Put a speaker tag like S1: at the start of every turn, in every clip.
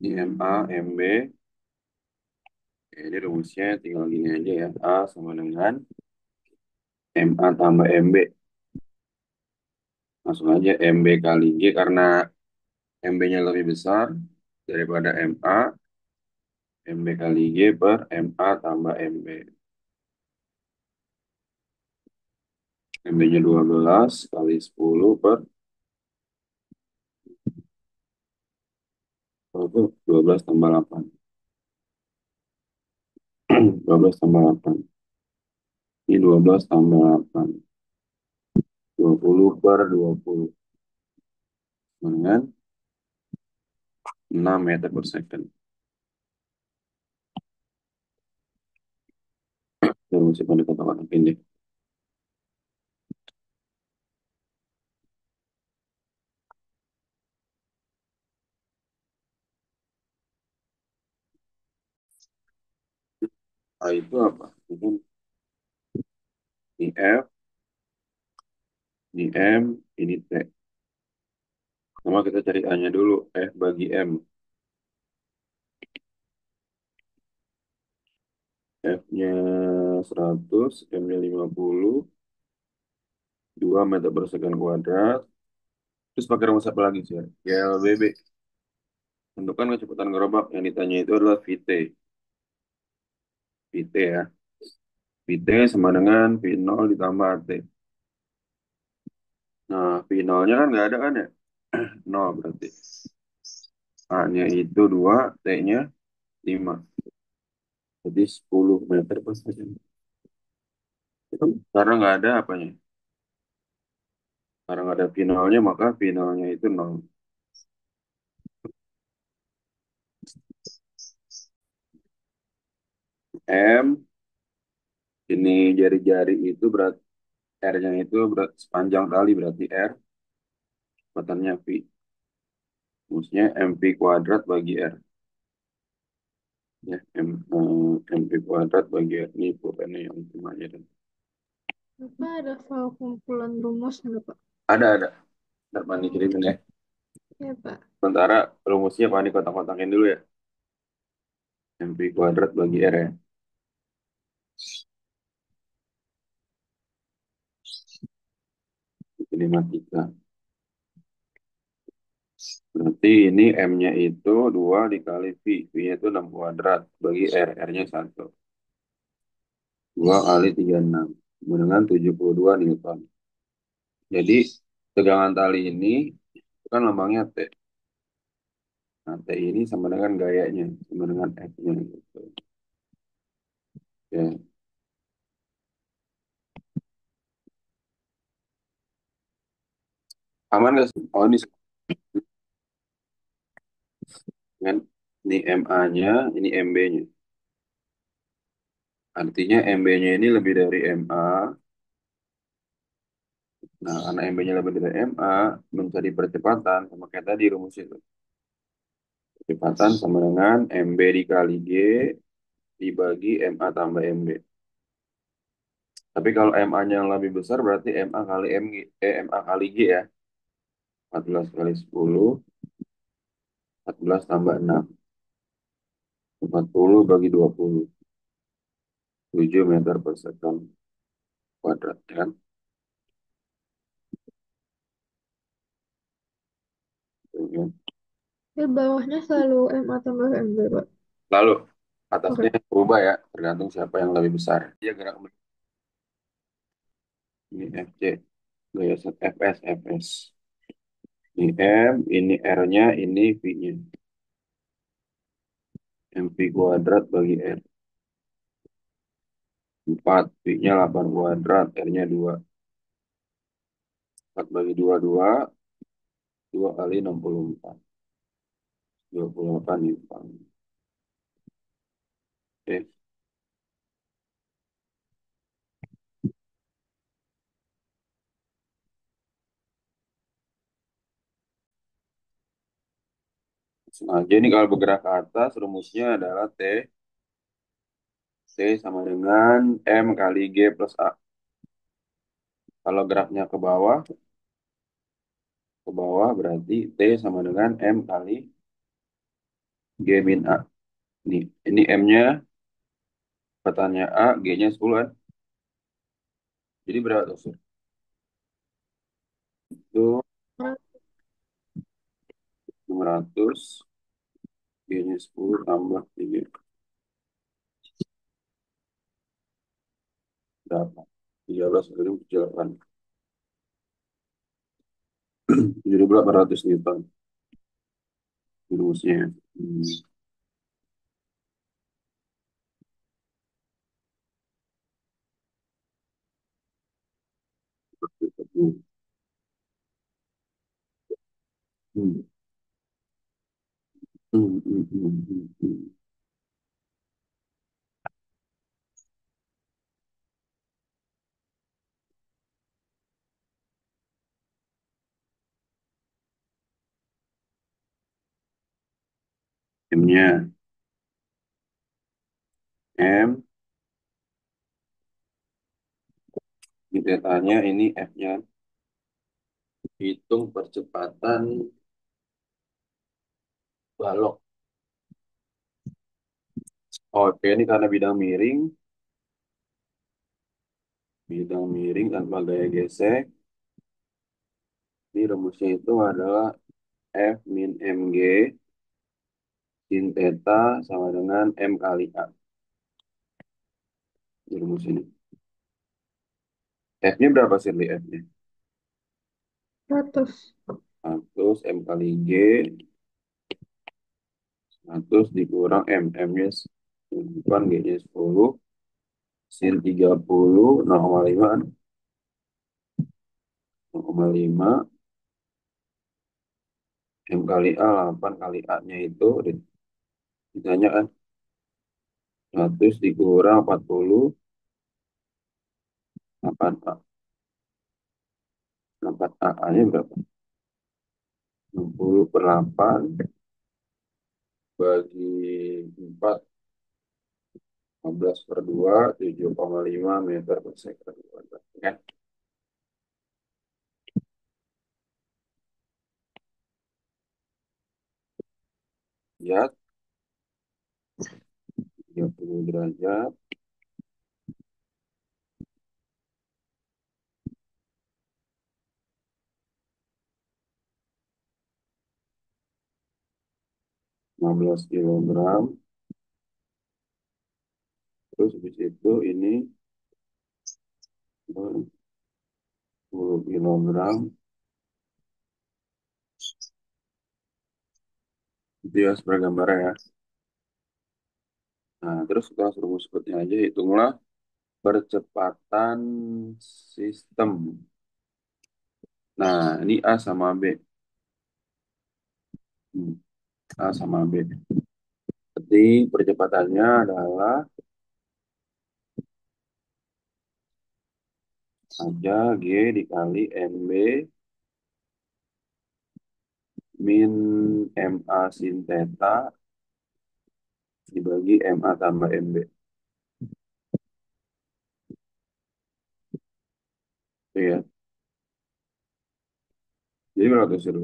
S1: Ini MA, MB. Ini rumusnya tinggal gini aja ya. A sama dengan MA tambah MB. Langsung aja MB kali G karena MB-nya lebih besar daripada MA. MB kali G per MA tambah MB. MB-nya 12 kali 10 per berapa? 12 tambah 8. 12 tambah 8. Ini 12 tambah 8. 20 per 20. Dengan 6 meter per second. Terus pada kata-kata pendek. A itu apa? Itu ini F, ini M, ini T. Sama kita cari A-nya dulu. F bagi M. F-nya 100, M-nya 50, 2 meter per second kuadrat. Terus pakai rumus apa lagi sih? GLBB. Tentukan kecepatan gerobak. Yang ditanya itu adalah VT. VT ya. VT sama dengan V0 ditambah AT. Nah, V0-nya kan nggak ada kan ya? 0 berarti. A-nya itu 2, T-nya 5. Jadi 10 meter per second. Karena nggak ada apanya. Karena nggak ada V0-nya, maka V0-nya itu 0. M, ini jari-jari itu berat, R-nya itu berat, sepanjang tali berarti R, kecepatannya V. Maksudnya MP kuadrat bagi R. Ya, MP kuadrat bagi R. Ini pulpennya yang cuma aja.
S2: Bapak ada file kumpulan rumus nggak, Pak?
S1: Ada. Ntar Pani
S2: Oh,
S1: kirimin ya.
S2: ya, Pak.
S1: Sementara rumusnya Pani kotak-kotakin dulu ya. MP kuadrat bagi R ya. Ini matika. Berarti ini M-nya itu 2 dikali V. V-nya itu 6 kuadrat. Bagi R. R-nya 1. 2 kali 36. Sama dengan 72 Newton. Jadi tegangan tali ini itu kan lambangnya T. Nah, T ini sama dengan gayanya. Sama dengan F-nya. Gitu. Ya. Aman nggak sih? Oh, kan? Ini MA-nya, ini MB-nya. Artinya MB-nya ini lebih dari MA. Nah, karena MB-nya lebih dari MA, mencari percepatan, sama kayak tadi rumus itu. Percepatan sama dengan MB dikali G dibagi MA tambah MB. Tapi kalau MA-nya yang lebih besar berarti MA kali MG, MA kali G ya. 14 kali 10, 14 tambah 6. 40 bagi 20. 7 meter per second kuadrat, ya kan? Tuh, ya.
S2: Ya, bawahnya selalu MA tambah MB, Pak.
S1: Lalu atasnya
S2: Oke.
S1: berubah ya, tergantung siapa yang lebih besar. Dia gerak ini FC, gaya set FS, FS. Ini M, ini R-nya, ini V-nya. MV kuadrat bagi R. 4, V-nya 8 kuadrat, R-nya 2. 4 bagi 2, 2. 2 kali 64. 28 Newton. Oke, langsung aja ini kalau bergerak ke atas, rumusnya adalah T sama dengan M kali G plus A. Kalau geraknya ke bawah berarti T sama dengan M kali G min A. Ini M-nya, katanya A, G-nya 10 kan. Jadi berapa tuh, Sur? Itu 600, G-nya 10 tambah 3. Berapa? 13 kali 8. 7.800 Newton. Rumusnya. Hmm. Hmm. M-nya, M, di tetanya ini F-nya. Hitung percepatan balok. Oke, ini karena bidang miring tanpa gaya gesek. Ini rumusnya itu adalah F min mg sin theta sama dengan M kali A. Ini rumus ini. F-nya berapa sih, Li? F-nya?
S2: 100.
S1: 100 M kali G, 100 dikurang M. M-nya bukan, G-nya 10. Sin 30, 0,5 kan? 0,5. M kali A, 8 kali A-nya itu. Ditanya kan? 100 dikurang 40, 8A. 8A-nya berapa? 60 per 8 bagi 4, 15 per 2, 7,5 meter per second. Kan? Ya, 30 derajat, 15 kilogram. Terus habis itu ini 10 kilogram. Itu ya sebagai gambarnya ya. Nah, terus kita langsung rumus sebutnya aja. Hitunglah percepatan sistem. Nah, ini A sama B. Hmm, A sama B. Jadi percepatannya adalah aja G dikali MB min MA sin theta dibagi MA tambah MB. Itu ya. Jadi berapa tuh, Sir?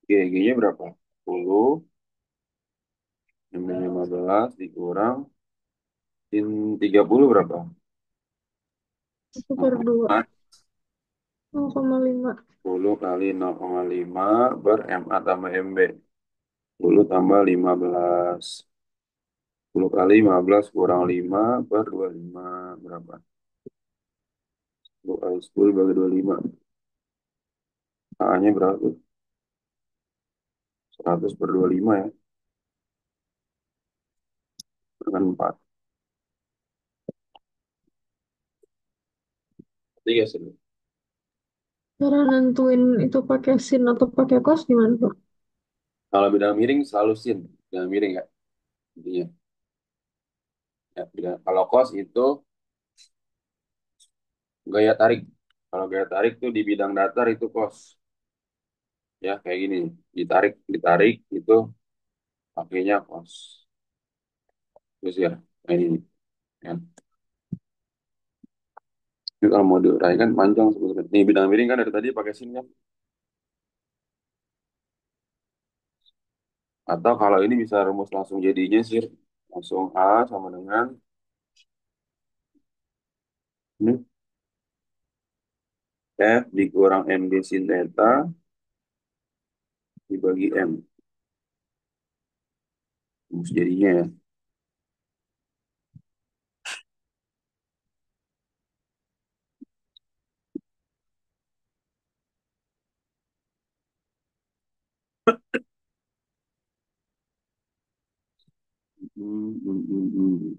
S1: G-nya berapa? 10, MB 15 dikurang sin 30 berapa?
S2: 1/2. 0,5.
S1: 10 kali 0,5 ber MA tambah MB. 10 tambah 15. 10 kali 15 kurang 5 per 25 berapa? 10 kali 10 bagi 25. A-nya berapa tuh? 100 per 25 ya. Dengan 4. Tiga sih.
S2: Cara nentuin itu pakai sin atau pakai cos gimana, Bro?
S1: Kalau bidang miring selalu sin. Bidang miring ya. Intinya. Ya, kalau cos itu gaya tarik. Kalau gaya tarik tuh di bidang datar itu cos. Ya kayak gini. Ditarik, ditarik itu pakainya cos. Terus ya. Kayak ini. Ya. Ini kalau mau diuraikan panjang sebenarnya. Nih bidang miring kan dari tadi pakai sin kan. Atau kalau ini bisa rumus langsung jadinya sih. Langsung A sama dengan ini, F dikurang MG sin theta dibagi M. Rumus jadinya ya. Hmm, hmm, hmm, hmm.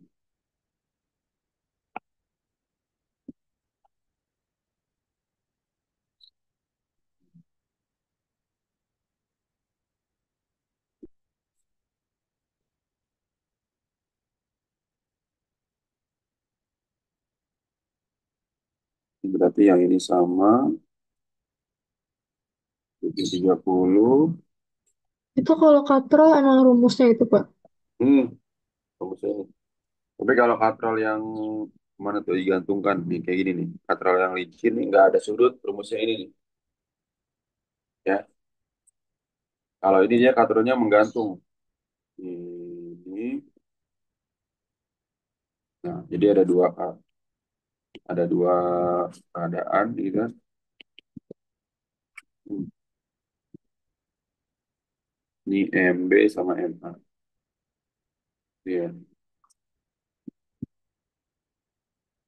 S1: Berarti yang ini sama, 30.
S2: Itu kalau katral emang rumusnya itu, Pak.
S1: Hmm, rumusnya ini. Tapi kalau katrol yang mana tuh digantungkan nih kayak gini nih. Katrol yang licin nih nggak ada sudut, rumusnya ini nih. Ya, kalau ini dia katrolnya menggantung. Ini, nah jadi ada dua keadaan gitu kan. Hmm, Ini MB sama MA. Iya,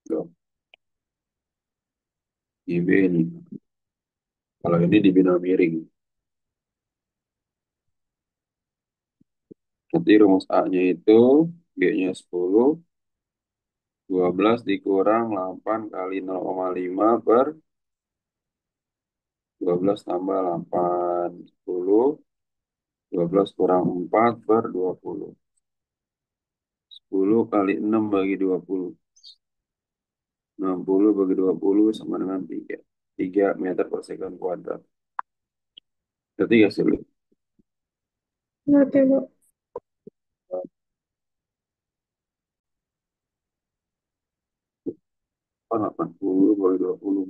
S1: tuh. IB ini. Kalau ini dibina miring. Nanti rumus A-nya itu G-nya 10, 12 dikurang 8 kali 0,5 per 12 tambah 8, 10, 12 kurang 4 per 20. 10 kali 6 bagi 20. 60 bagi 20 sama dengan 3. 3 meter per second kuadrat. Ketiga sulit.
S2: Ngerti, Pak.
S1: Oh, 80 bagi 20.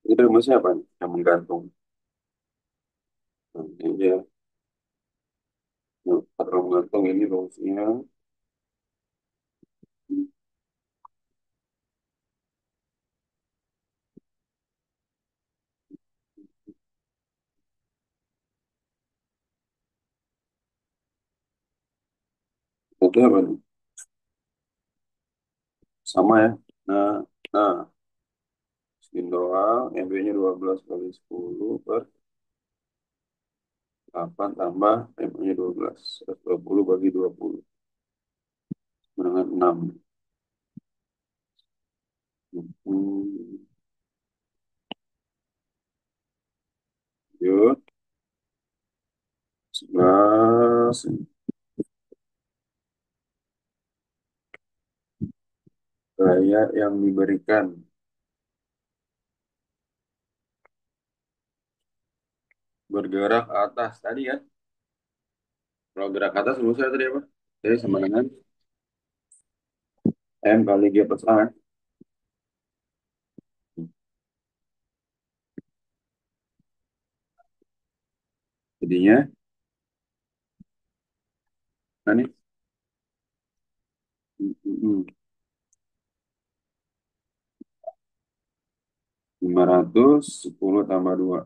S1: Ini rumusnya apa nih? Yang menggantung. Nah, ini dia. Nah, kalau menggantung ini rumusnya. Itu apa nih? Sama ya. Nah, spin doang. MB-nya 12 kali 10 per 8 tambah M-nya 12. 120 bagi 20. Dengan 6. Hmm, yuk, 11. Gaya yang diberikan bergerak ke atas. Tadi kan? Kalau gerak ke atas rumusnya tadi apa? Jadi sama dengan M kali G plus A kan? Jadinya, nah nih, hmm, hmm, hmm. 510 tambah 2.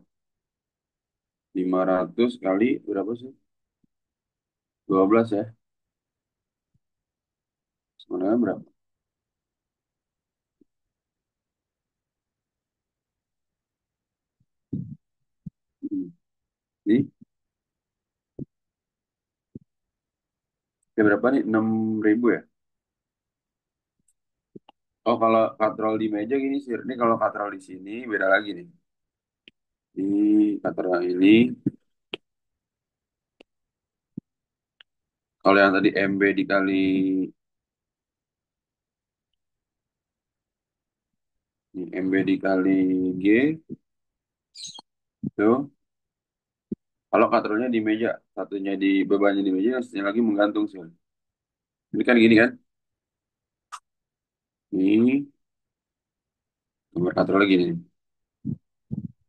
S1: 500 kali berapa sih? 12 ya? Sebenarnya berapa? Hmm. Ini, berapa nih? 6.000 ya? Oh, kalau katrol di meja gini sih. Ini kalau katrol di sini beda lagi nih. Ini katrol ini Kalau yang tadi MB dikali MB dikali G itu kalau katrolnya di meja, satunya di bebannya di meja, yang satunya lagi menggantung sih. Ini kan gini kan? Ini gambar katrolnya gini.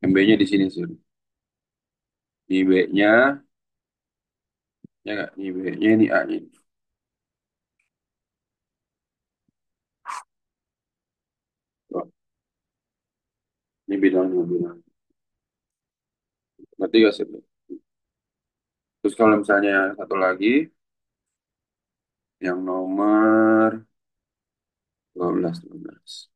S1: MB-nya di sini sih. Di B-nya, ya nggak? Di B-nya ini A-nya. Oh, ini bidangnya, bidang. Ngerti gak sih? Terus kalau misalnya satu lagi, yang nomor 12.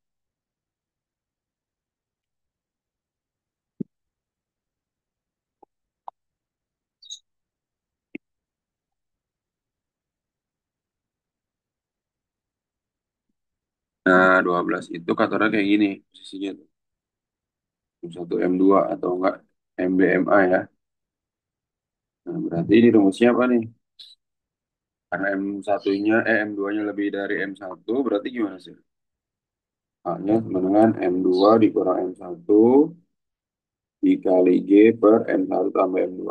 S1: Nah, 12 itu katornya kayak gini posisinya tuh. M1 M2 atau enggak MBMA ya. Nah, berarti ini rumusnya apa nih? Karena M1-nya, M2-nya lebih dari M1, berarti gimana sih? A-nya sama dengan M2 dikurang M1 dikali G per M1 tambah M2.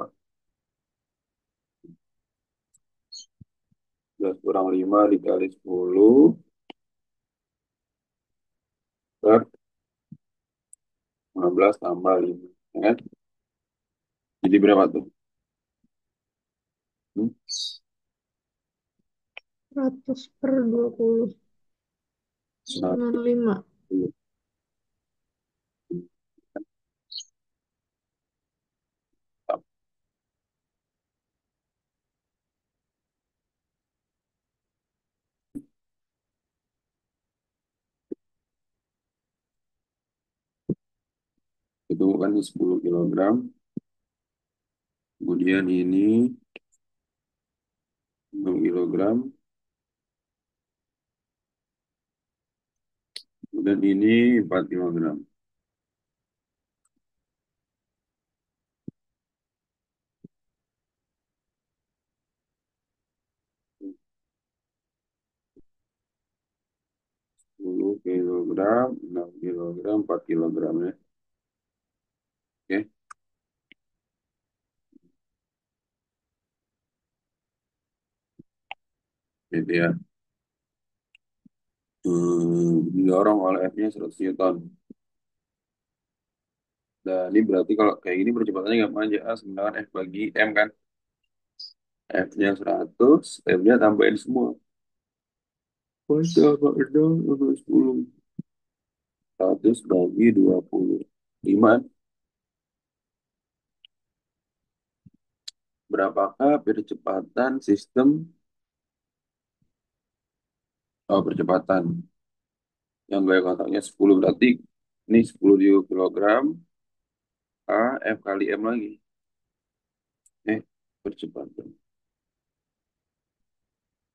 S1: 11 kurang 5 dikali 10 per 15 tambah 5. Ya kan? Jadi berapa tuh? Hmm?
S2: 100 per 20. 95.
S1: 110. Itu kan 10 kilogram. Kemudian ini 6 kilogram. Kemudian ini 4 kilogram. 10 kilogram, 6 kilogram, 4 kilogram ya. Oke, gitu ya. Didorong oleh F-nya 100 Newton. Dan ini berarti kalau kayak gini percepatannya gampang aja. A sama dengan F bagi M kan. F-nya 100, M-nya tambahin semua. Pada apa 6 sama 10. 100 bagi 20. 5. Berapakah percepatan sistem, oh percepatan. Yang gaya kontaknya 10 berarti ini 10 kilogram A, F kali M lagi. Percepatan.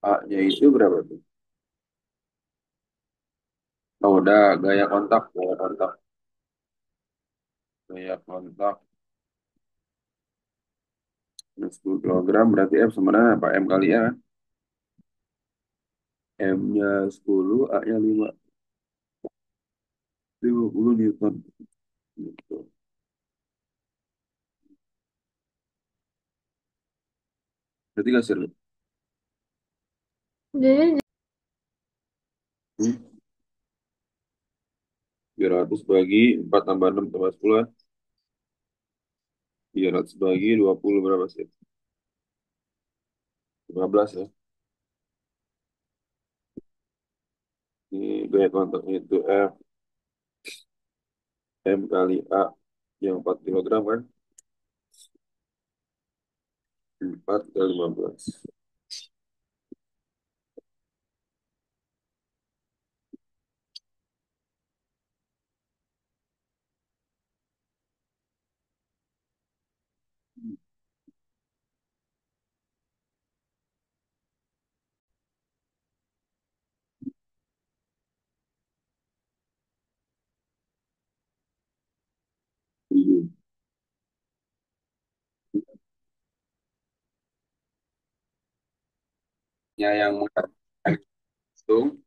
S1: A-nya itu berapa tuh? Oh, udah gaya kontak, gaya kontak. Gaya kontak 10 kilogram berarti F sama dengan apa? M kali A kan? M-nya 10, A-nya 5. 50 Newton. Gitu. Berarti gak seru?
S2: Jadi
S1: 300 bagi 4 tambah 6 tambah 10 kan? 300 bagi 20 berapa sih? 15 ya. Ini gaya kontaknya itu F, M kali A yang 4 kilogram kan? 4 kali 15. Iya. Ya yang menggantung,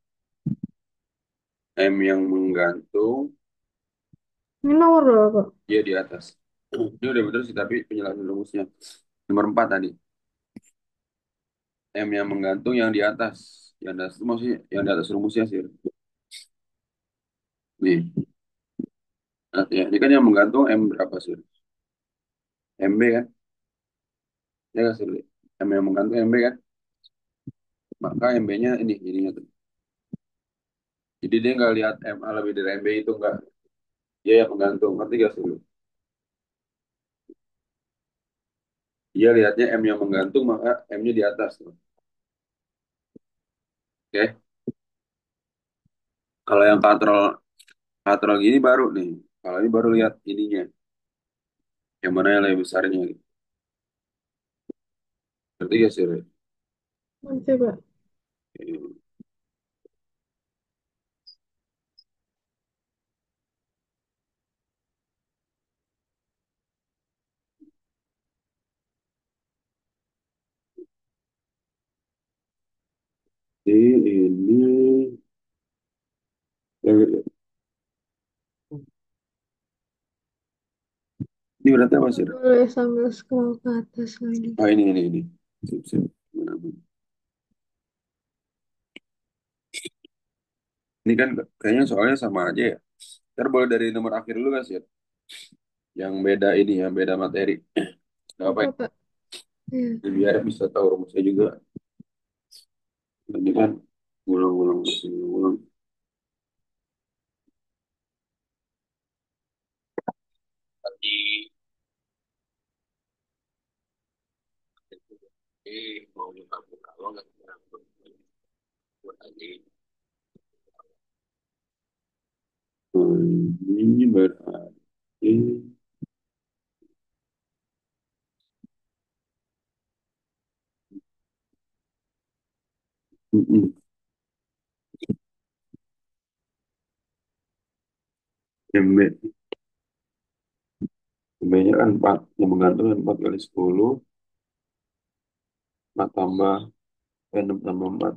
S1: M yang menggantung,
S2: Ini nomor berapa?
S1: dia di atas. Ini udah betul sih, tapi penjelasan rumusnya. Nomor 4 tadi. M yang menggantung yang di atas. Yang di atas itu maksudnya yang di atas rumusnya sih. Nih, nah, ya, ini kan yang menggantung M berapa sih? MB kan? Ya nggak sih? M yang menggantung MB kan? Maka MB-nya ini jadinya tuh. Jadi dia nggak lihat MA lebih dari MB itu nggak. Dia yang menggantung. Ngerti gak sih lu? Dia lihatnya M yang menggantung maka M-nya di atas tuh. Oke. Kalau yang katrol gini baru nih. Kalau ini baru lihat ininya. Yang mana yang lebih besarnya gitu. Ngerti gak sih? Lu?
S2: Coba.
S1: Ini ini berarti apa sih?
S2: Nggak boleh sambil scroll ke atas lagi.
S1: Oh ini. Sip, sip. Mana, mana. Ini kan kayaknya soalnya sama aja ya. Ntar boleh dari nomor akhir dulu gak sih? Yang beda ini, yang beda materi. Gak apa
S2: Apa,
S1: ya?
S2: Pak? Iya.
S1: Biar bisa tahu rumusnya juga. Ini kan ngulang-ngulang, ngulang. Tadi, mau buka kalau nggak buat tadi. Ini berarti mm, MB, MB-nya kan 4, yang menggantung kan 4 kali 10, 4 tambah, 6 tambah 4,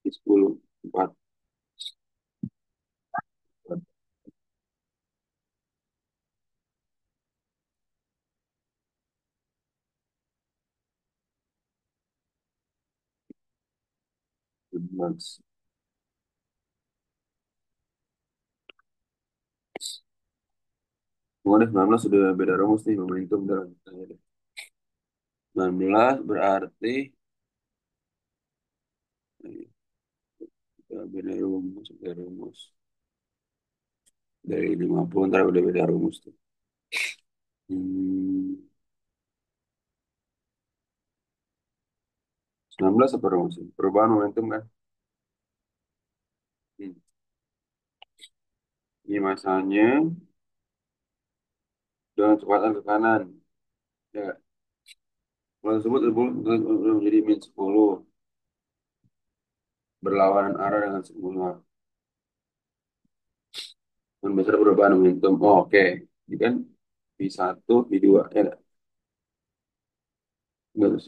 S1: di 10, 4, 14. Pokoknya 19 sudah beda rumus nih, momentum dalam. 19 berarti beda rumus, beda rumus. Dari 50 ntar udah beda rumus tuh. Hmm, 19 apa rumusnya? Perubahan momentum kan? Hmm. Ini masanya dengan kecepatan ke kanan. Ya, hal tersebut menjadi min 10 berlawanan arah dengan semula. Dan besar perubahan momentum. Oh, oke. Jadi kan V1, V2. Ya, enggak terus.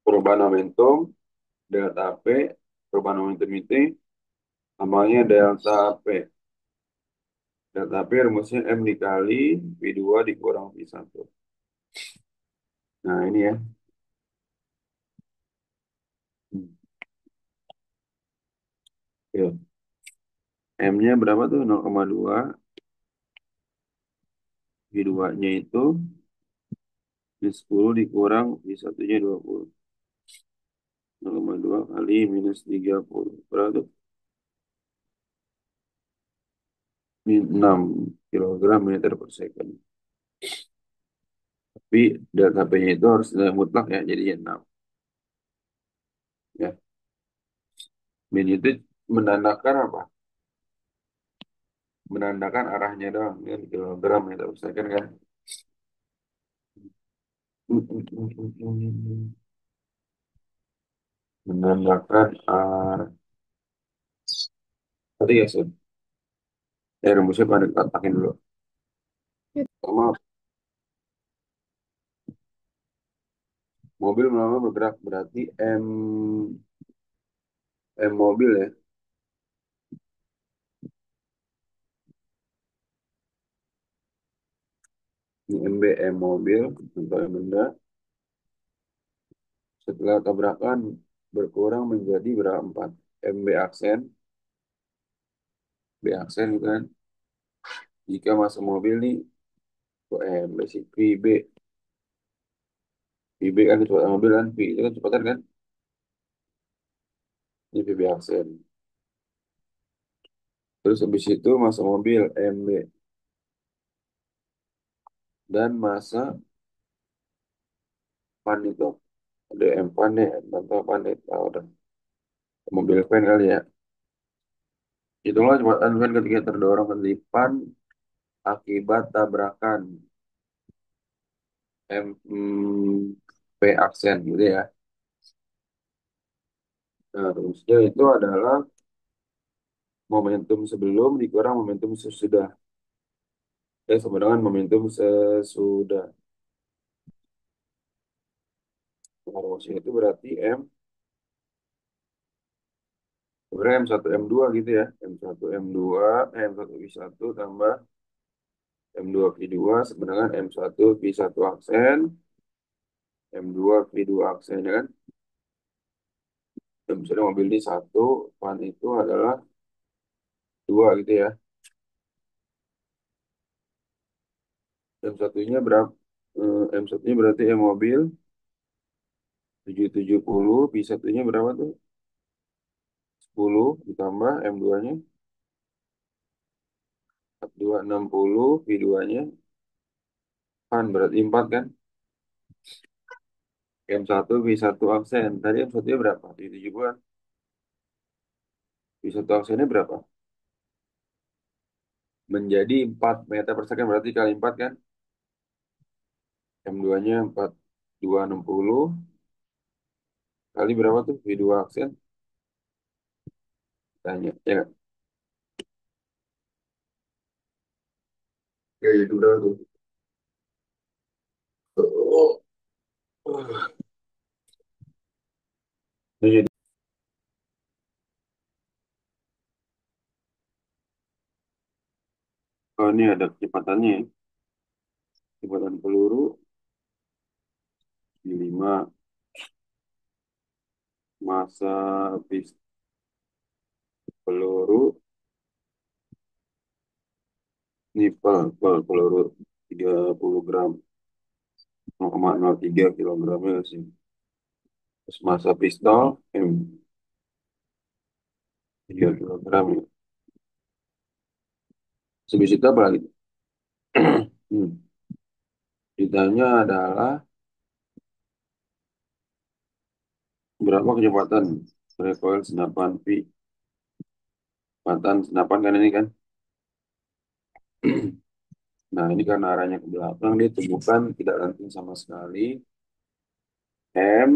S1: Perubahan momentum, delta P, perubahan momentum itu namanya delta P. Delta P rumusnya M dikali V2 dikurang V1. Nah, ini ya. Hmm. Ya. M-nya berapa tuh? 0,2. V2-nya itu minus 10 dikurang V1-nya 20. 0,2 kali minus 30. Berapa tuh? 6 kilogram meter per second. Tapi delta P-nya itu harus nilai mutlak ya, jadi ya 6. Ya. Min itu menandakan apa? Menandakan arahnya doang. Kan kilogram meter per second kan. Menandakan arah. Tadi ya, Sun. Rumusnya pada kotakin dulu. Sama mobil lama bergerak berarti M mobil ya. Ini MB M mobil atau M benda. Setelah tabrakan berkurang menjadi berapa? 4. MB aksen, B aksen gitu kan. Jika masa mobil nih, kok MB sih? VB. VB kan kecepatan mobil kan. V itu kan kecepatan kan. Ini VB aksen. Terus habis itu masa mobil MB. Dan masa pan itu. Ada M pan ya, contoh pan ya. Tahu dah. Mobil van kali ya. Itulah kecepatan van ketika terdorong ke depan akibat tabrakan P aksen gitu ya. Nah, terusnya itu adalah momentum sebelum dikurang momentum sesudah. Sama dengan momentum sesudah. Nah, rumusnya itu berarti sebenarnya M1 M2 gitu ya. M1 M2, M1 V1 tambah M2 V2 sebenarnya M1 V1 aksen, M2 V2 aksen ya kan. Dan misalnya mobil ini satu, van itu adalah dua gitu ya. M1-nya berapa? M1-nya berarti M mobil 770, V1-nya berapa tuh? 10 ditambah M2-nya 260, V2-nya kan berarti 4 kan? M1 V1 aksen. Tadi M1-nya berapa? 70-an. V1 aksennya berapa? Menjadi 4 meter per second berarti kali 4 kan? M2-nya 4260 kali berapa tuh V2 aksen? Tanya. Ya nggak? Ya itu berapa tuh? Oh, ini jadi, oh, ini ada kecepatannya ya. Kecepatan peluru di 5 masa peluru ini peluru 30 gram 0,03 kilogramnya sih. Terus masa pistol M 3 kilogram ya. Habis itu apa lagi? Hmm. Ditanya adalah berapa kecepatan recoil senapan V. Kecepatan senapan kan ini kan. Nah ini karena arahnya ke belakang dia tumbuhkan tidak langsung sama sekali. M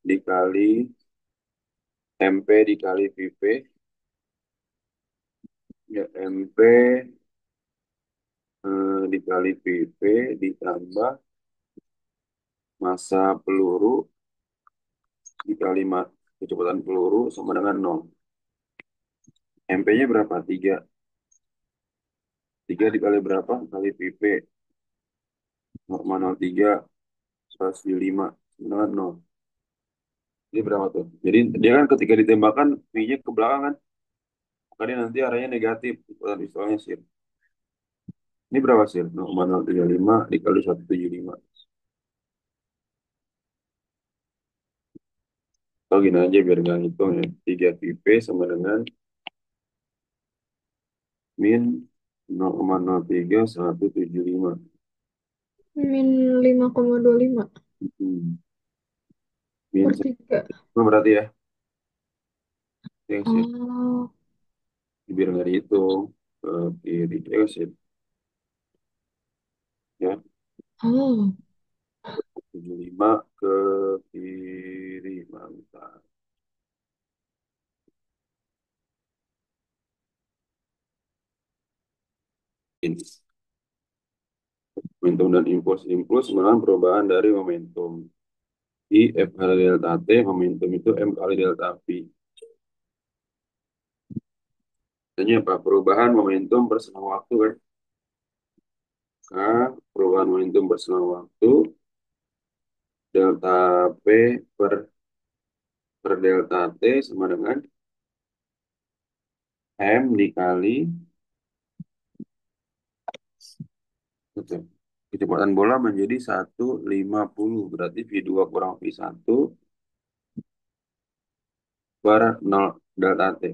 S1: dikali MP dikali VP ya MP dikali VP ditambah massa peluru dikali kecepatan peluru sama dengan 0. MP-nya berapa? 3. 3 dikali berapa? Kali VP 0,03 105 sama dengan 0. Ini berapa tuh? Jadi dia kan ketika ditembakkan V-nya ke belakang kan? Makanya nanti arahnya negatif. Kecepatan pistolnya sih. Ini berapa sih? 0,035 dikali 175. Atau gini aja biar nggak ngitung ya. 3 VP sama dengan min 0,03175.
S2: Min 5,25
S1: Hmm. Min
S2: per 3.
S1: 1 berarti ya. Yang sih.
S2: Oh,
S1: Biar nggak dihitung. Ke kiri. Ya sih. Ya.
S2: oh,
S1: 75 ke kiri. Mantap. Ini. Momentum dan impuls. Impuls merupakan perubahan dari momentum. I F kali delta T, momentum itu M kali delta V. Artinya apa? Perubahan momentum berselang waktu kan? Maka perubahan momentum berselang waktu delta P per delta T sama dengan M dikali betul. Kecepatan bola menjadi 150. Berarti V2 kurang V1 per 0 delta T.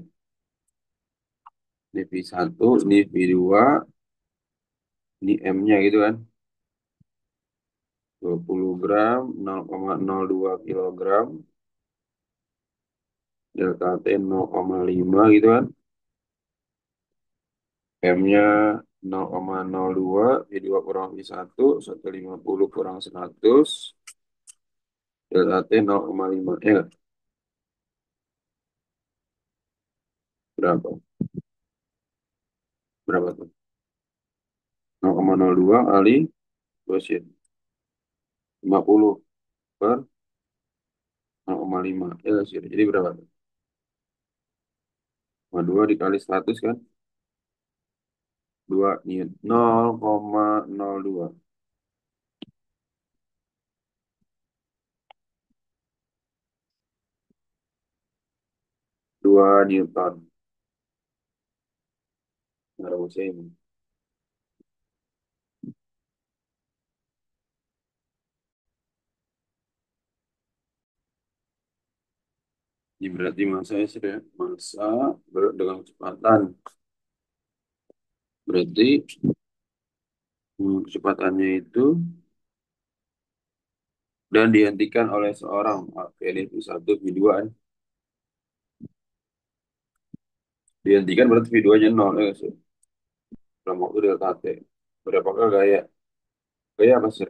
S1: Ini V1, ini V2, ini M-nya gitu kan. 20 gram, 0,02 kilogram, delta T 0,5 gitu kan. M-nya 0,02, V2 kurang V1, 150 kurang 100, delta T 0,5. Ya, berapa? Berapa tuh? 0,02 kali 2 shit. 50 per 0,5. Ya, shit. Jadi berapa tuh? 0,2 dikali 100 kan? 2 Newton. 0,02. 2 Newton. Nah, rumusnya ini. Ini berarti masa ya, sudah. Masa dengan kecepatan. Berarti kecepatannya itu dan dihentikan oleh seorang. Oke, ini V1, V2 kan. Dihentikan berarti V2-nya 0. Ya, sih. Dalam waktu delta T. Berapakah gaya? Gaya apa sih?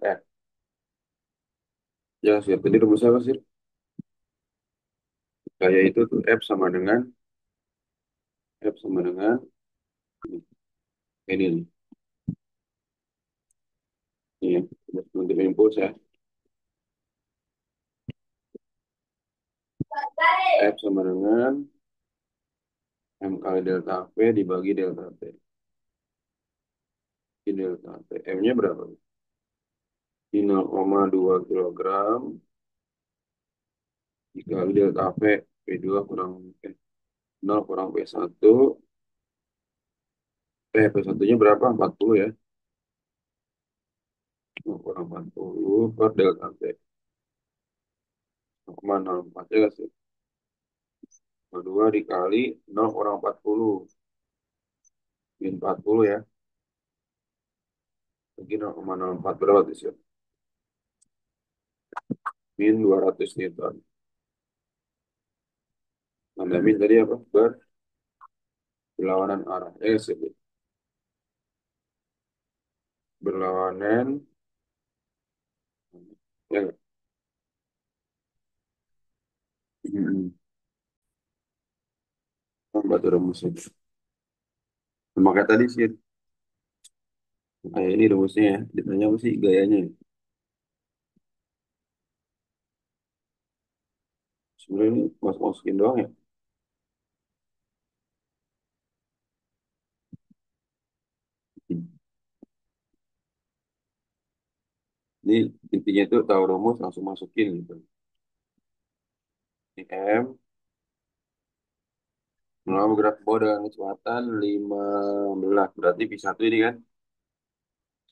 S1: Ya, sih. Tadi rumusnya apa sih? Gaya itu tuh F sama dengan ini nih. Iya, bentuk impuls ya. F sama dengan M kali delta V dibagi delta T. Ini delta T. M-nya berapa? Ini 0,2 kilogram dikali delta V. V2 kurang 0 kurang V1. V1-nya berapa? 40 ya. 0 kurang 40 per delta T. 0,04 ya guys. 2 dikali 0 kurang 40. Min 40 ya. Lagi 0,04 berapa tuh sih? Min 200 Newton. Tanda min tadi apa? Berlawanan arah. Sih. Berlawanan. Ya, nggak? Hmm. Tambah tuh rumusnya. Maka tadi sih, kayak ini rumusnya ya. Ditanya apa sih gayanya? Sebenarnya ini masukin doang ya. Ini intinya itu tahu rumus langsung masukin gitu. Ini M melawan gerak bawah dengan kecepatan 15. Berarti V1 ini kan.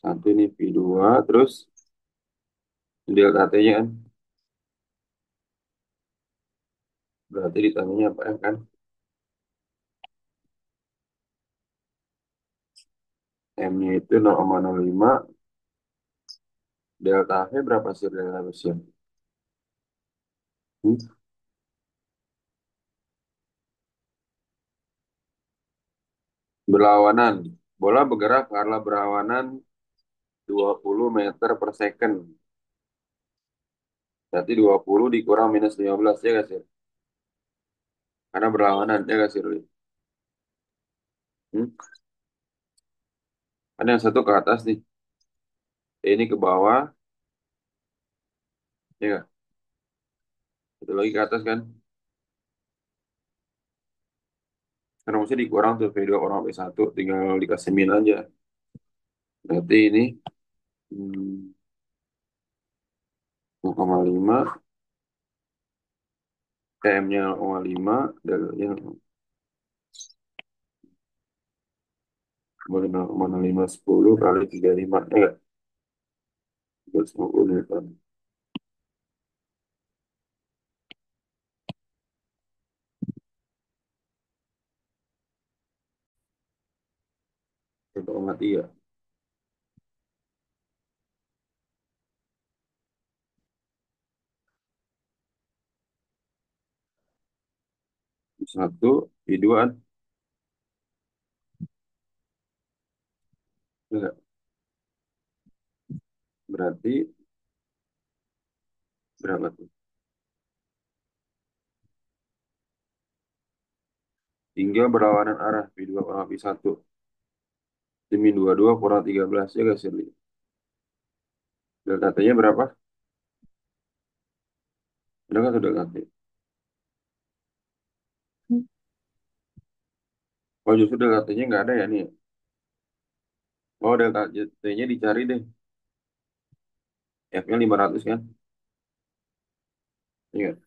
S1: Satu ini V2. Terus delta T-nya kan. Berarti ditanyanya apa M kan? M-nya itu 0,05. Delta V berapa sih delta V sih? Hmm? Berlawanan. Bola bergerak karena berlawanan 20 meter per second. Berarti 20 dikurang minus 15 ya gak sih? Karena berlawanan ya gak sih, Ruli? Hmm? Kan yang satu ke atas nih. Ini ke bawah, ya nggak? Satu lagi ke atas kan? Karena mesti dikurang tuh V2 kurang V1, tinggal dikasih min aja. Berarti ini hmm, 0,5, TM-nya 0,5, dalilnya 0,510 kali 35, enggak, 350 Newton. Satu koma tiga. Satu, V2, enggak. Berarti berapa tuh? Tinggal berlawanan arah V2 sama V1. Min 22 kurang 13 ya guys. Delta T-nya berapa? Udah kan sudah ganti. Oh justru delta T-nya nggak ada ya nih. Oh delta T-nya dicari deh. F-nya 500 kan? Iya.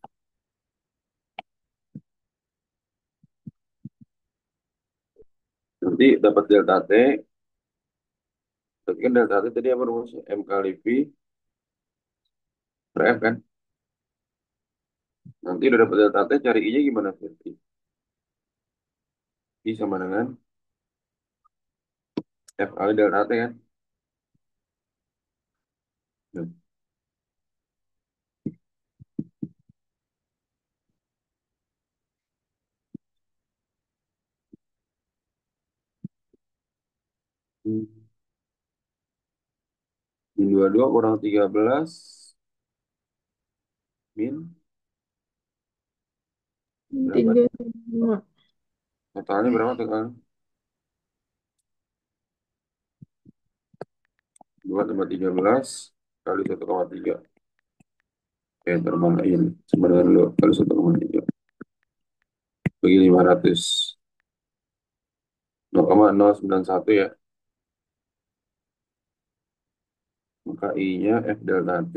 S1: Nanti dapat delta T. Tapi kan delta T tadi apa rumusnya? M kali V per F kan? Nanti udah dapat delta T, cari I-nya gimana sih? I sama dengan F kali delta T kan? Nah, hmm. Min 22 kurang 13. Min berapa?
S2: 35.
S1: Totalnya berapa total? 2 tambah 13 kali 1,3. Oke, termanain. Sebenarnya dulu kali 1,3. Bagi 500. 0,091 ya. Maka I-nya F delta T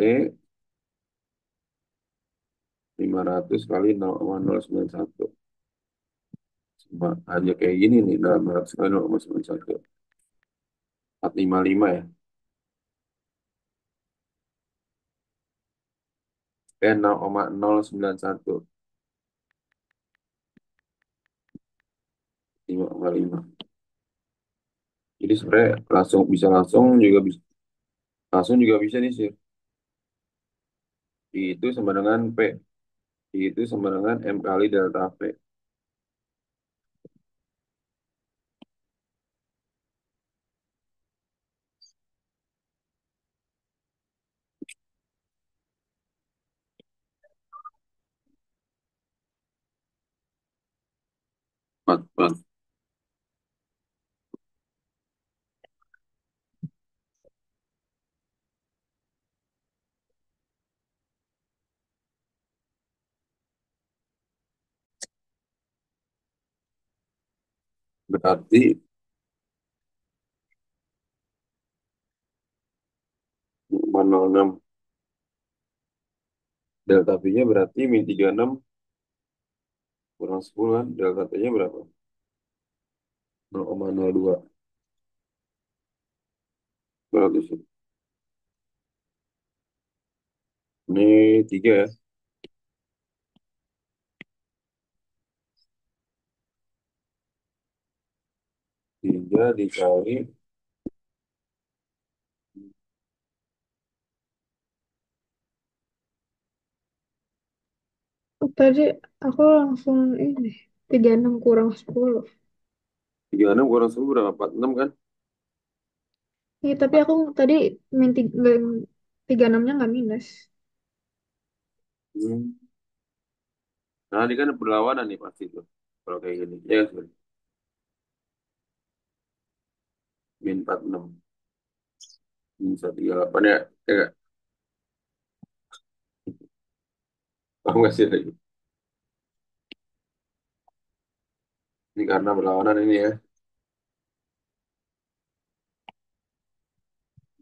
S1: 500 kali 0,091. Sama aja kayak gini nih, 800 kali 0,91. 455 ya. 0,091. 5,5. Jadi sebenarnya langsung juga bisa nih sih. I itu sama dengan P. I itu sama dengan M kali delta V. 4. Berarti 0,06. Delta V-nya berarti min 36 kurang 10 kan. Delta T-nya berapa? 0,02. Berarti sih. Ini 3 ya. 3 dikali
S2: Oh, tadi aku langsung ini 36 kurang 10.
S1: 36 kurang 10 berapa? 46 kan?
S2: Iya, tapi aku tadi 36-nya nggak minus.
S1: Hmm. Nah, ini kan berlawanan nih pasti tuh. Kalau kayak gini. Ya, kan? Min 46. Bisa 38 ya. Ya nggak? Paham nggak sih lagi? Ini karena berlawanan ini ya.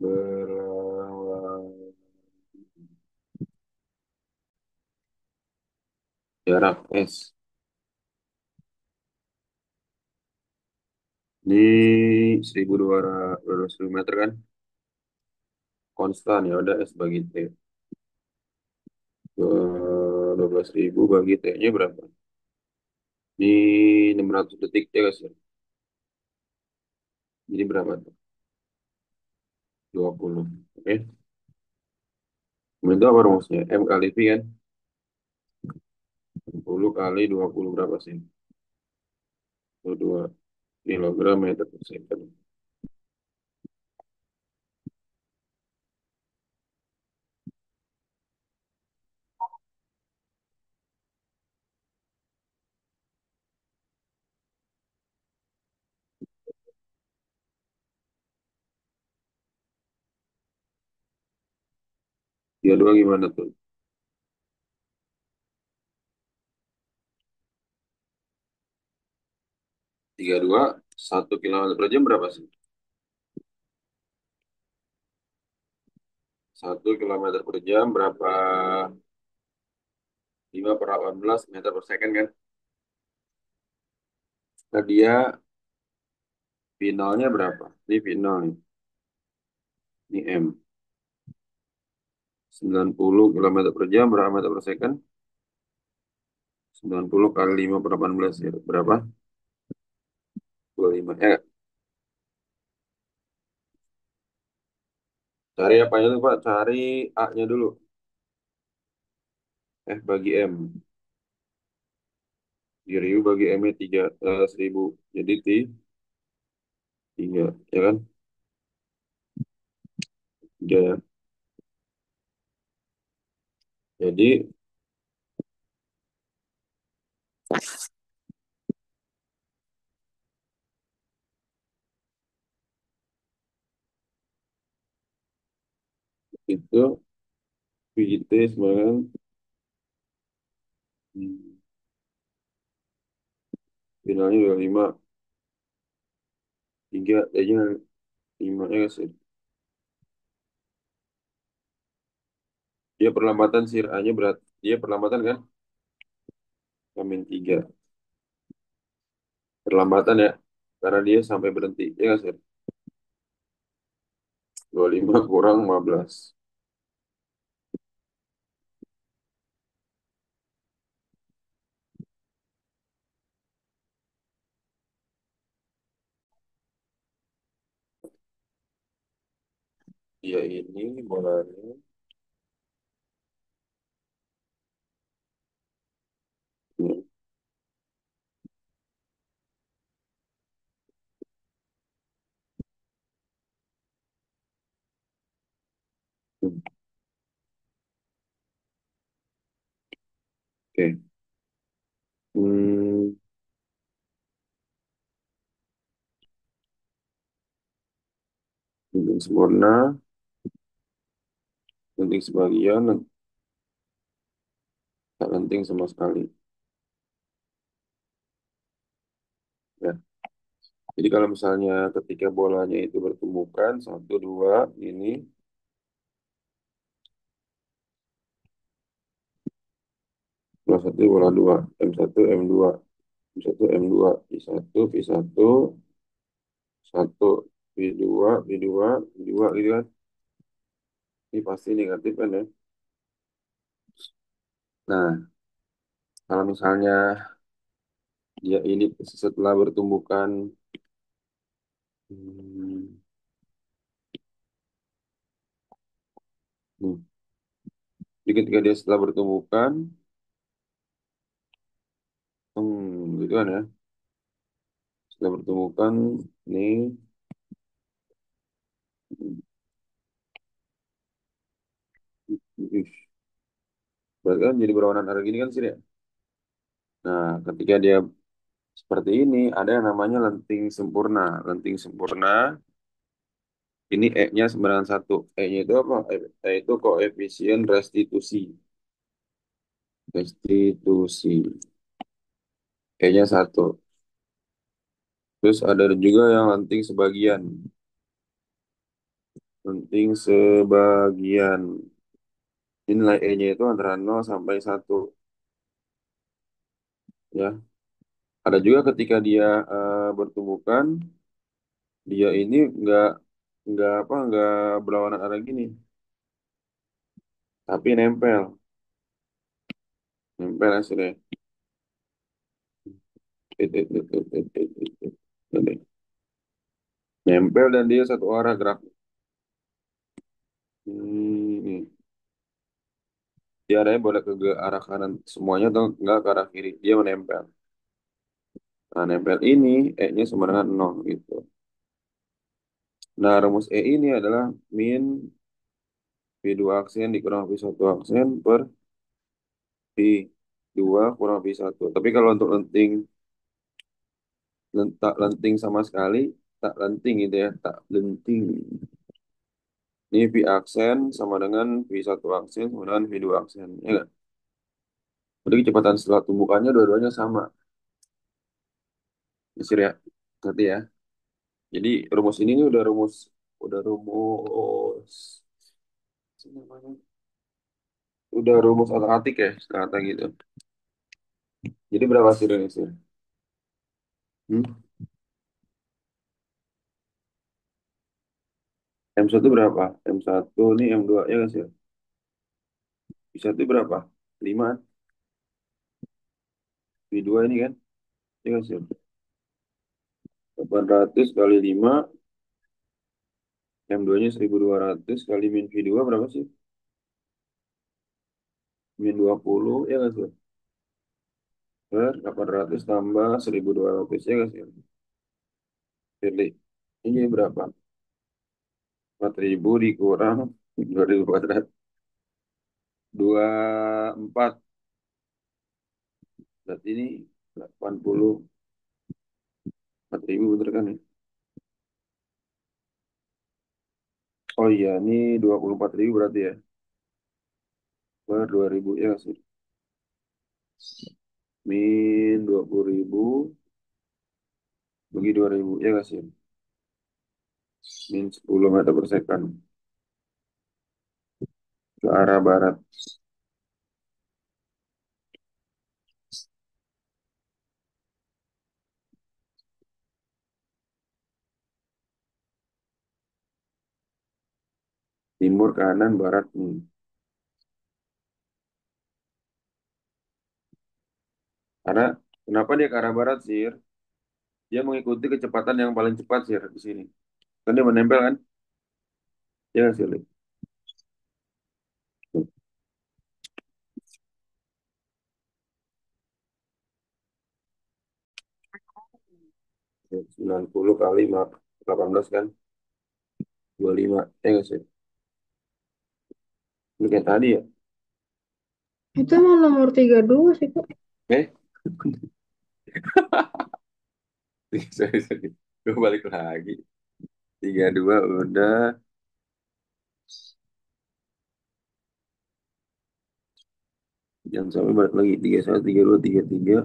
S1: Berlawan jarak S. Ini 1.200 meter kan? Konstan ya udah S bagi T. 12.000 bagi T-nya berapa? Ini 600 detik ya guys ya. Jadi berapa tuh? 20. Oke. Itu apa rumusnya? M kali V kan? 60 kali 20 berapa sih? 22 kilogram meter per second. Tiga dua gimana tuh? 32 1 kilometer per jam berapa sih? 1 kilometer per jam berapa? 5/18 meter per second kan? Nah dia finalnya berapa? Ini final nih. Ini M. 90 kilometer per jam berapa meter per second? 90 kali 5/18 ya. Berapa? 25. Ya, cari apanya tuh Pak? Cari A-nya dulu. F bagi M. Di Riu bagi M-nya 1.000. Jadi 3. Ya kan? 3 ya. Jadi itu VGT sebenarnya finalnya udah 5. 3 aja 5 ya sih. Dia perlambatan sih A-nya berat. Dia perlambatan kan? Amin 3. Perlambatan ya. Karena dia sampai berhenti. Ya nggak sih? 25 kurang 15. Dia ini bolanya. Ini. Oke. Hmm, Gunting sempurna, gunting sebagian, tak penting sama sekali. Ya. Jadi kalau misalnya ketika bolanya itu bertumbukan, satu, dua, ini, bola satu, bola dua, M1, M2, M1, M2, I1, I1, satu, V2, V2, V2, gitu kan. Ini pasti negatif kan ya. Nah, kalau misalnya dia ini setelah bertumbukan, hmm, hmm, jadi ketika dia setelah bertumbukan, gitu kan ya. Setelah bertumbukan, ini, ih, berarti kan jadi berwarna merah gini kan sih ya. Nah, ketika dia seperti ini, ada yang namanya lenting sempurna. Lenting sempurna Ini E-nya 91. E-nya itu apa? E itu koefisien restitusi. Restitusi. E-nya 1. Terus ada juga yang lenting sebagian. Lenting sebagian. Ini nilai E-nya itu antara 0 sampai 1. Ya. Ada juga ketika dia bertumbukan, dia ini nggak berlawanan arah gini, tapi nempel, nempel hasilnya. Ini. Nempel dan dia satu arah gerak. Ini. Dia arahnya boleh ke arah kanan semuanya atau nggak ke arah kiri. Dia menempel. Nah, nempel ini E-nya sama dengan 0 gitu. Nah, rumus E ini adalah min V2 aksen dikurang V1 aksen per V2 kurang V1. Tapi kalau untuk tak lenting sama sekali, tak lenting gitu ya, tak lenting. Ini V aksen sama dengan V1 aksen sama dengan V2 aksen. Ya nggak? Jadi kecepatan setelah tumbukannya dua-duanya sama. Bisa ya? Ngerti ya? Jadi rumus ini nih udah rumus otak-atik ya, kata gitu. Jadi berapa sih ini sih? Hmm? M1 berapa? M1 nih M2 ya nggak sih? V1 berapa? 5. V2 ini kan? Ya nggak sih? 800 kali 5, M2-nya 1200 kali min V2 berapa sih? Min 20 ya nggak sih? Per 800 tambah 1200 ya nggak sih? Jadi ini berapa? 4000 dikurang 2400. 24. Berarti ini 84.000 bener kan ya? Oh iya, ini 24.000 berarti ya. Per 2000 ya nggak sih? Min 20.000 bagi 2000 ya nggak sih? Min 10 meter per second ke arah barat. Timur, kanan, barat nih. Karena kenapa dia ke arah barat sih? Dia mengikuti kecepatan yang paling cepat sih di sini. Kan dia menempel kan? Ya nggak sih, Lik? 90 kali 18 kan? 25. Ya nggak sih? Ini kayak tadi ya.
S2: Itu emang nomor 32 sih, Kak.
S1: Eh, sorry, sorry. Gue balik lagi. 32 udah. Jangan sampai balik lagi. 31, 32, 33,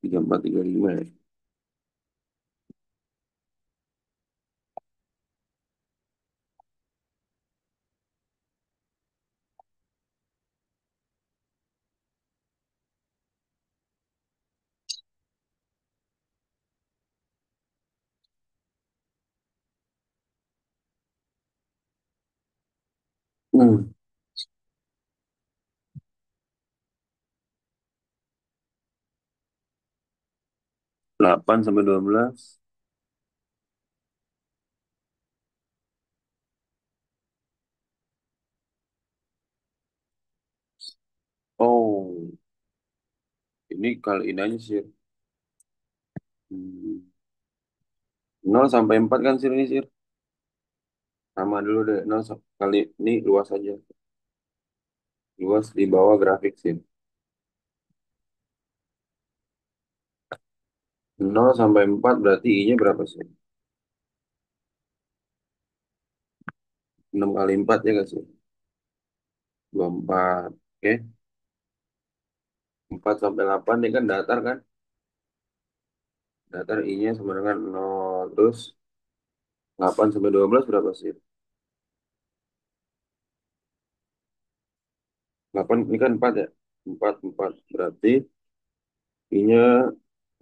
S1: 34, 35 ya. Hmm. 8 sampai 12. Oh, ini kali ini aja sih. 0 sampai 4 kan sih ini sih. Sama dulu deh. Kali ini luas aja. Luas di bawah grafik sih. 0 sampai 4 berarti I-nya berapa sih? 6 kali 4 ya gak sih? 24. Oke. 4 sampai 8 ini kan datar kan? Datar I-nya sama dengan 0. Terus 8 sampai 12 berapa sih? 8 ini kan 4 ya? 4 4. Berarti I-nya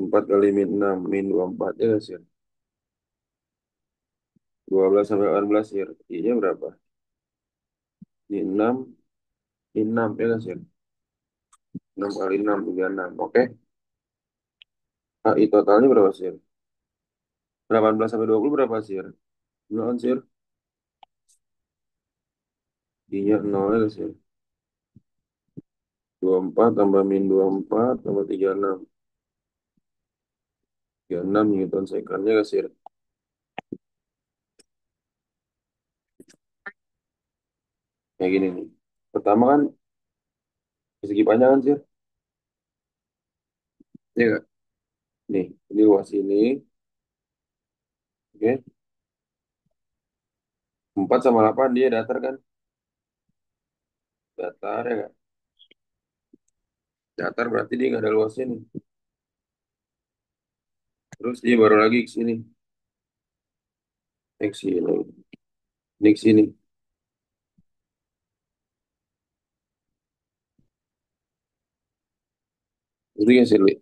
S1: 4 kali min 6. Min 24 ya gak sih? 12 sampai 18 ya. I-nya berapa? Ini 6. Ini 6 ya gak sih? 6 kali 6, 36. Oke. I totalnya berapa sih? 18 sampai 20 berapa sih? 0 sih. I-nya 0 ya gak sih? 24 tambah min 24 tambah 36. 36 Newton second ya gak sih? Kayak gini nih. Pertama kan segi panjang kan sih? Ya gak? Nih, ini luas ini. Oke. 4 sama 8 dia datar kan? Datar ya gak? Datar berarti dia nggak ada luasnya nih. Terus dia baru lagi ke sini. X sini. Ini ke sini. Itu ya sih, Li.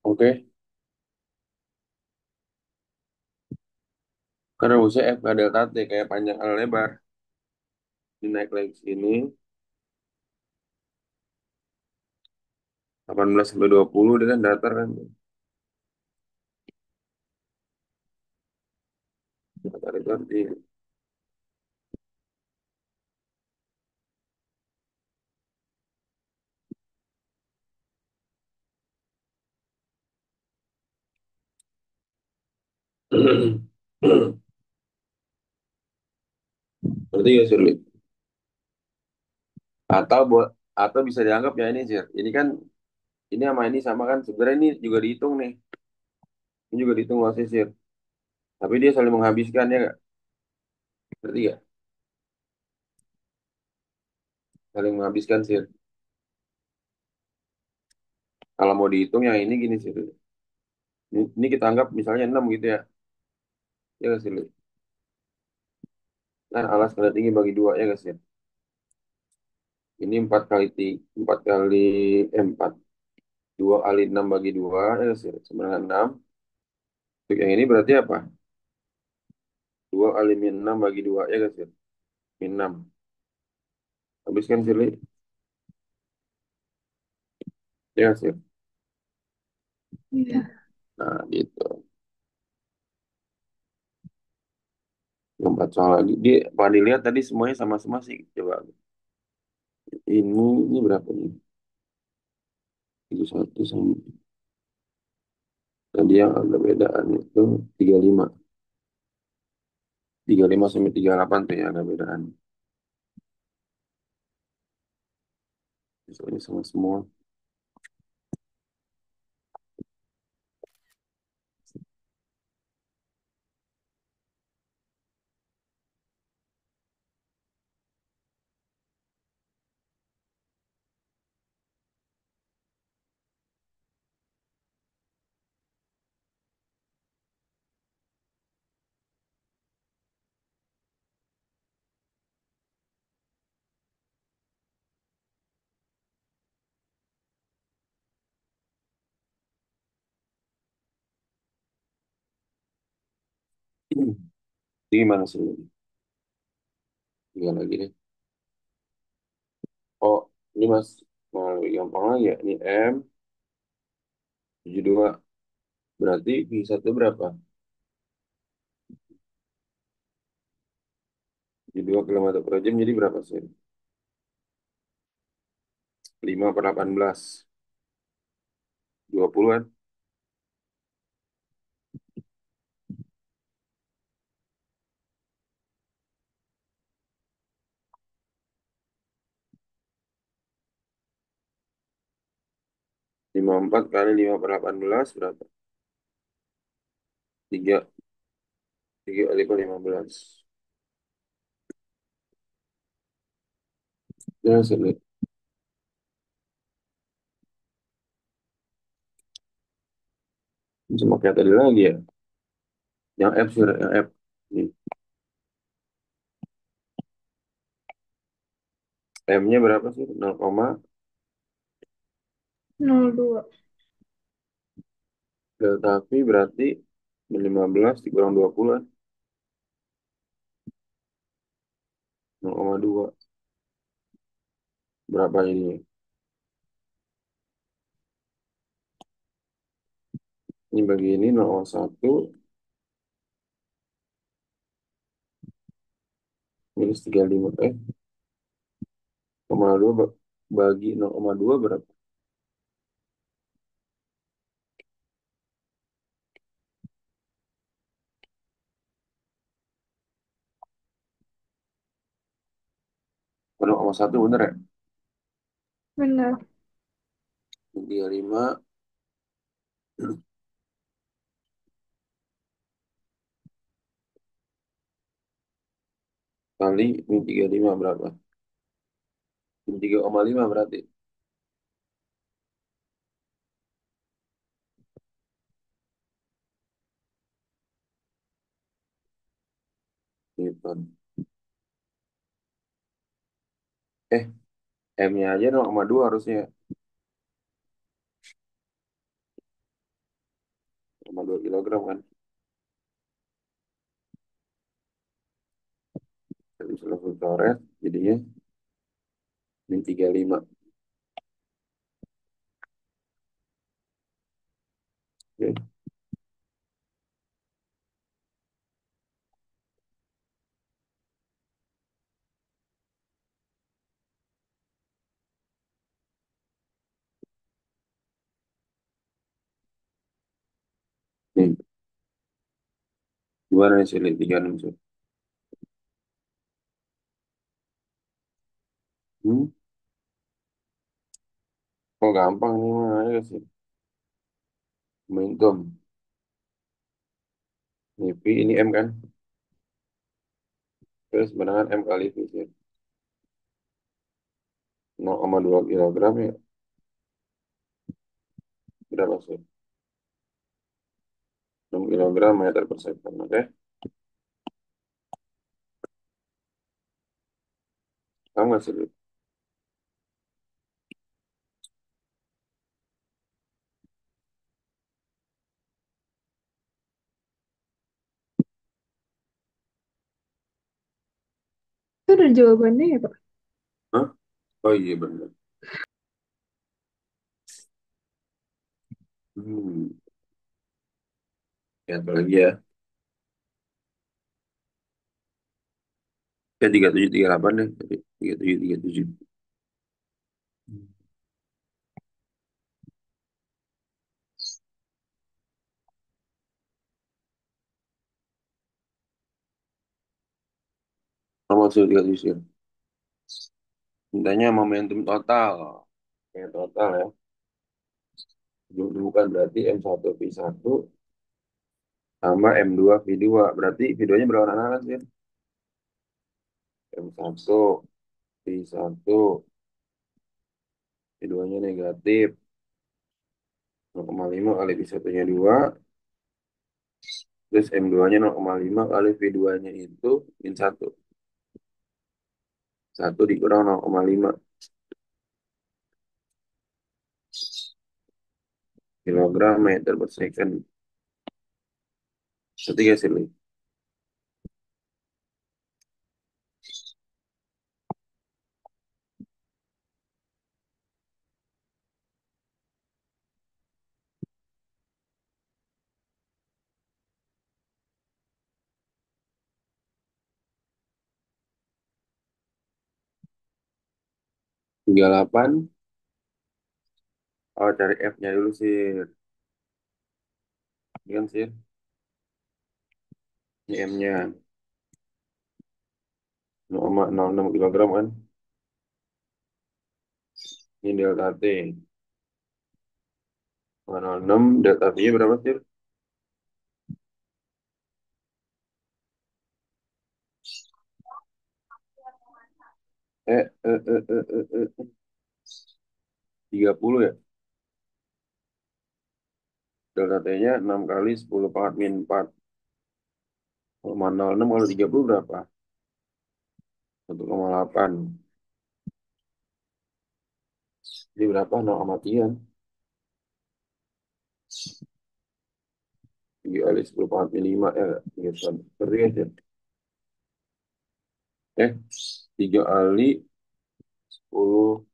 S1: Oke. Karena usia F nggak delta T kayak panjang ala lebar. Ini naik lagi ke sini. 18 sampai 20 dia kan datar kan. Datar itu arti. Berarti ya sih, Li. Atau buat atau bisa dianggap ya ini sih. Ini kan ini sama ini sama kan. Sebenarnya ini juga dihitung nih. Ini juga dihitung luasnya sih. Tapi dia saling menghabiskan ya nggak? Berarti ya saling menghabiskan sih. Kalau mau dihitung yang ini gini sih. Ini kita anggap misalnya 6 gitu ya. Ya nggak sih, Li? Nah, alas kena tinggi bagi dua ya guys ya. Ini 4 kali 4. 2 kali 6 bagi 2 ya guys ya. Sama dengan 6. Untuk yang ini berarti apa? 2 kali min 6 bagi 2 ya guys ya. Min 6. Habiskan sih, Li. Ya guys ya.
S2: Iya.
S1: Nah, gitu. 4 soal lagi. Dia, Pak dilihat tadi semuanya sama-sama sih. Coba. Ini berapa nih? 31 sama. Tadi yang ada bedaan itu 35. 35 sampai 38 tuh ya ada bedaan. Soalnya sama semua. Ini gimana sih? Tiga lagi deh. Oh, ini Mas, mau lebih gampang lagi ya. Ini M 72. Berarti V1 berapa? 72 km/jam jadi berapa sih? 5 per 18. 20 kan? 54 kali 5 per 18 berapa? Tiga, tiga kali per 15. Ya, sulit. Sama kayak tadi lagi ya. Yang F sih, yang F. Nih, M-nya berapa sih? 0,
S2: Nol dua.
S1: delta V berarti 15 dikurang 20, 0,2. Berapa ini? Ini bagi ini 0,1 minus 35. 0,2 bagi 0,2 berapa? Oh, 0,1 bener ya?
S2: Benar.
S1: 35 kali min 35 berapa? Min 3,5 berarti. Newton. Eh, M-nya aja 0,2 harusnya. 0,2 kilogram kan. Jadi selesai coret, jadinya min 35. Oke. Nih, gimana nih sih, 36 sih? Hmm? Oh, gampang nih mah, ya sih. Momentum. Ini V, ini M kan. Terus sebenarnya M kali V sih. 0,2 kilogram ya. Berapa sih? 6 kilogram meter per second. Oke. Tahu nggak sih?
S2: Itu ada jawabannya ya, Pak?
S1: Hah? Oh iya benar. Hmm. Ya, apa lagi ya? Ya, 3738 deh. 3737. Nomor 37. Mintanya momentum total. Ya, total ya. Bukan berarti M1 V1 sama M2 V2. Berarti V2-nya berwarna nanas ya. M1 V1 V2-nya negatif. 0,5 kali V1-nya 2. Terus M2-nya 0,5 kali V2-nya itu min 1. 1 dikurang 0,5 kilogram meter per second. Ketiga sih, Li. 38. Oh, cari F-nya dulu sih. Ini kan sih. Ini M-nya 0,06 kilogram kan. Ini delta T. 0,06 delta T-nya berapa sih? eh, eh, eh, eh. 30 ya. Delta T-nya 6 kali 10 pangkat min 4. 0,06 kalau 30 berapa? 1,8. Jadi berapa? 0,3. 3 kali 10 pangkat min 5. Gitu. Ngerti kan, Sir? 3 kali 10.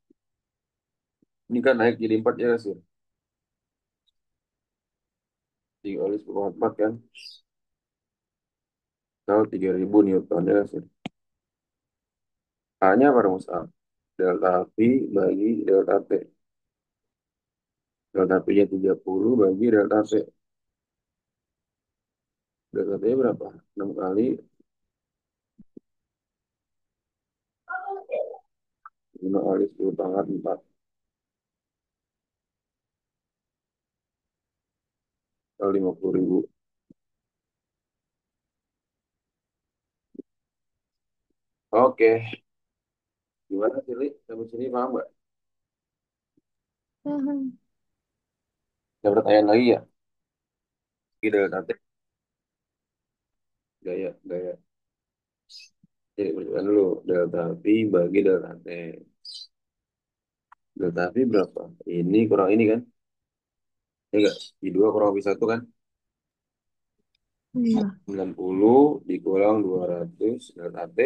S1: Ini kan naik jadi 4 ya, sih. 3 kali 10 pangkat 4 kan. Kalau 3.000 Newton ya, sih. A-nya apa rumus A? Delta V bagi delta T. Delta V-nya 30 bagi delta T. Delta T berapa? 6 kali 5 kali 10 pangkat 4 kali 50.000. Oke, gimana sih, Li? Sampai sini paham nggak?
S2: Paham.
S1: Ada pertanyaan lagi ya? Ini delta T, gaya, gaya. Jadi percobaan dulu, delta V bagi delta T. Delta V berapa? Ini kurang ini kan? Ini enggak? I 2 kurang I 1 kan?
S2: Iya.
S1: 90 dikurang 200 delta T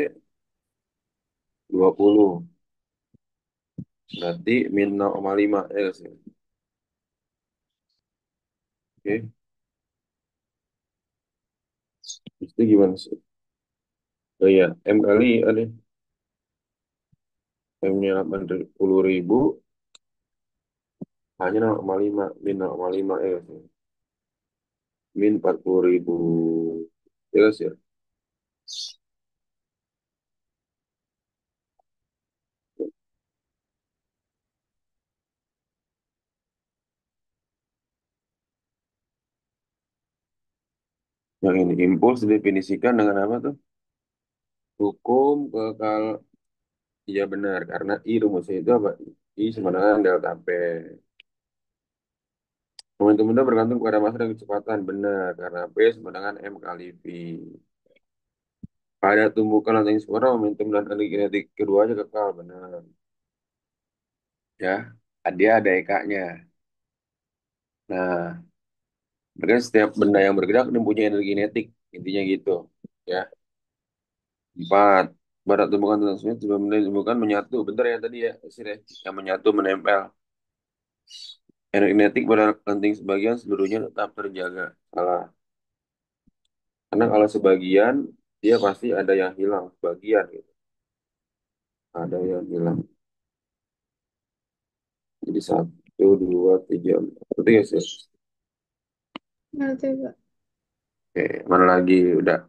S1: 20. Berarti min 0,5 ya nggak sih? Oke, itu gimana sih? Oh iya, M kali ada M-nya 80.000, hanya 0,5, min 0,5 ya nggak sih? Min 40.000 ya nggak sih? Yang ini impuls didefinisikan dengan apa tuh? Hukum kekal. Iya benar, karena I rumusnya itu apa? I sama dengan delta P. Momentum benda bergantung pada massa dan kecepatan. Benar, karena P sama dengan M kali V. Pada tumbukan lantang sempurna, momentum dan energi kinetik keduanya kekal. Benar. Ya, dia ada EK-nya. Nah, berarti setiap benda yang bergerak mempunyai energi kinetik. Intinya gitu. Ya, 4. Pada tumbukan tentang semuanya, tiba benda tumbukan menyatu. Bentar ya tadi ya, sih deh. Yang menyatu menempel. Energi kinetik pada ranting sebagian seluruhnya tetap terjaga. Salah. Karena kalau sebagian, dia pasti ada yang hilang. Sebagian gitu. Ada yang hilang. Jadi 1, 2, 3, 4. Berarti ya sih.
S2: Ngerti, Kak.
S1: Oke, mana lagi? Udah.